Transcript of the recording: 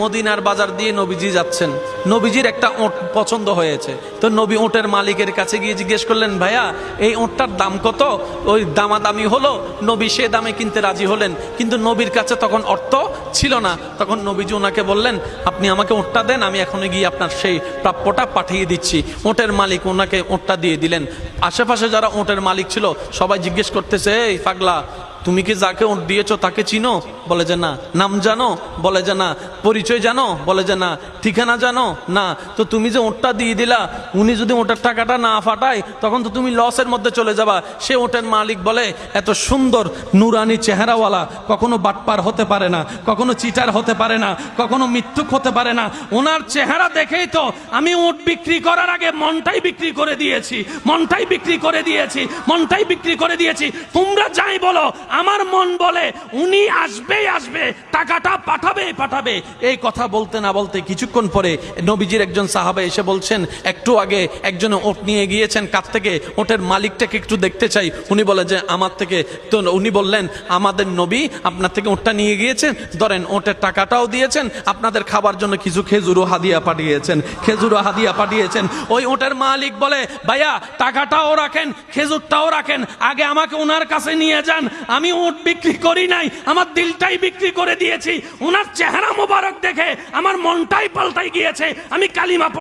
মদিনার বাজার দিয়ে নবীজি যাচ্ছেন, নবীজির একটা ওট পছন্দ হয়েছে। তো নবী ওটের মালিকের কাছে গিয়ে জিজ্ঞেস করলেন, ভাইয়া এই ওটটার দাম কত? ওই দামাদামি হলো, নবী সে দামে কিনতে রাজি হলেন, কিন্তু নবীর কাছে তখন অর্থ ছিল না। তখন নবীজি ওনাকে বললেন, আপনি আমাকে ওটটা দেন, আমি এখনই গিয়ে আপনার সেই প্রাপ্যটা পাঠিয়ে দিচ্ছি। ওটের মালিক ওনাকে ওটটা দিয়ে দিলেন। আশেপাশে যারা ওটের মালিক ছিল সবাই জিজ্ঞেস করতেছে, এই পাগলা, তুমি কি যাকে ওট দিয়েছো তাকে চিনো? বলে যে না। নাম জানো? বলে যে না। পরিচয় জানো? বলে যে না। ঠিকানা জানো? না। তো তুমি যে ওটটা দিয়ে দিলা, উনি যদি ওটার টাকাটা না ফাটায় তখন তো তুমি লসের মধ্যে চলে যাবা। সে ওটের মালিক বলে, এত সুন্দর নুরানি চেহারাওয়ালা কখনো বাটপার হতে পারে না, কখনো চিটার হতে পারে না, কখনো মিথ্যুক হতে পারে না। ওনার চেহারা দেখেই তো আমি ওট বিক্রি করার আগে মনটাই বিক্রি করে দিয়েছি, মনটাই বিক্রি করে দিয়েছি, মনটাই বিক্রি করে দিয়েছি। তোমরা যাই বলো, আমার মন বলে উনি আসবেই আসবে, টাকাটা পাঠাবেই পাঠাবে। এই কথা বলতে না বলতে কিছুক্ষণ পরে নবীজির একজন সাহাবা এসে বলছেন, একটু আগে একজন ওট নিয়ে গিয়েছেন, কাছ থেকে ওটের মালিকটাকে একটু দেখতে চাই। উনি বলে যে আমার থেকে। তো উনি বললেন, আমাদের নবী আপনার থেকে ওটটা নিয়ে গিয়েছেন, ধরেন ওটের টাকাটাও দিয়েছেন, আপনাদের খাবার জন্য কিছু খেজুরও হাদিয়া পাঠিয়েছেন, খেজুরও হাদিয়া পাঠিয়েছেন। ওই ওটের মালিক বলে, ভাইয়া টাকাটাও রাখেন, খেজুরটাও রাখেন, আগে আমাকে ওনার কাছে নিয়ে যান। আমি ওট বিক্রি করি নাই, আমার দিলটাই বিক্রি করে দিয়েছি। ওনার চেহারা মোবারক দেখে আমার মনটাই পাল্টাই গিয়েছে। আমি কালিমা